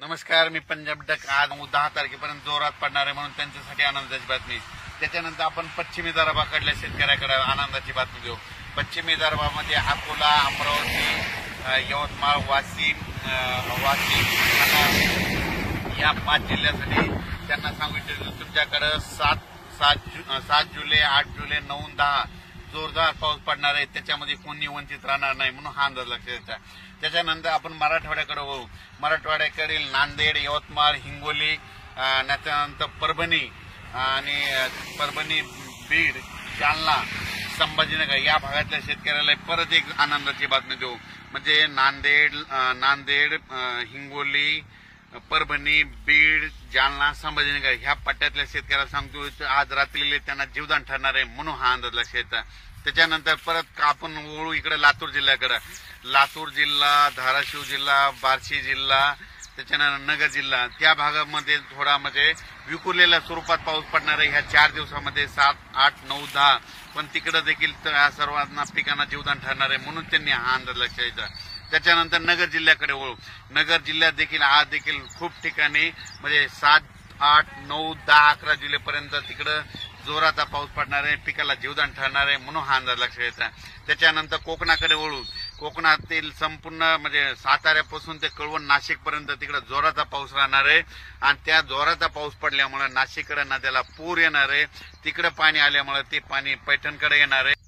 नमस्कार, मी पंजाब डक. आज 10 तारखेपर्यंत जोरात पडणार आहे म्हणून त्यांच्यासाठी आनंदाची बातमी. त्याच्यानंतर आपण पश्चिमी विदर्भाकडल्या शेतकऱ्याकडे आनंदाची बातमी देऊ. पश्चिमी विदर्भामध्ये अकोला, अमरावती, यवतमाळ, वाशिम या 5 जिल्ह्यासाठी त्यांना सांगू इच्छितो तुमच्याकडे 7 जुलै, 8 जुलै, 9, 10 जोरदार पाऊस पडणार आहे. त्याच्यामध्ये कोणी वंचित राहणार नाही म्हणून हा अंदाज लक्षात द्यायचा. त्याच्यानंतर आपण मराठवाड्याकडे वळू. मराठवाड्याकडील नांदेड, यवतमाळ, हिंगोली, त्याच्यानंतर परभणी, बीड, जालना, संभाजीनगर या भागातल्या शेतकऱ्याला परत एक आनंदाची बातमी देऊ. म्हणजे नांदेड, हिंगोली, परभणी, बीड, जालना, संभाजीनगर ह्या पट्ट्यातल्या शेतकऱ्याला सांगतो आज रात्रीले त्यांना जीवदान ठरणार आहे म्हणून हा अंदाज लक्षात येतात. त्याच्यानंतर परत आपण वळू इकडे लातूर जिल्ह्याकडे. लातूर जिल्हा, धाराशिव जिल्हा, बार्शी जिल्हा, त्याच्यानंतर नगर जिल्हा त्या भागामध्ये थोडा म्हणजे विखुरलेल्या स्वरूपात पाऊस पडणार आहे ह्या 4 दिवसामध्ये 7, 8, 9, 10. पण तिकडे देखील सर्वांना पिकांना जीवदान ठरणार आहे म्हणून त्यांनी हा अंदाज लक्षात द्यायचा. त्याच्यानंतर नगर जिल्ह्याकडे वळू. नगर जिल्ह्यात देखील आज देखील खूप ठिकाणी म्हणजे 7, 8, 9, 10, 11 जुलैपर्यंत तिकडं जोराचा पाऊस पडणार आहे, पिकाला जीवदान ठरणार आहे म्हणून हा अंदाज लक्षात येतो. त्याच्यानंतर कोकणाकडे वळू. कोकणातील संपूर्ण म्हणजे साताऱ्यापासून ते कळवण, नाशिक पर्यंत तिकडे जोराचा पाऊस राहणार आहे आणि त्या जोराचा पाऊस पडल्यामुळे नाशिककडे नद्याला पूर येणार आहे. तिकडे पाणी आल्यामुळे ते पाणी पैठणकडे येणार आहे.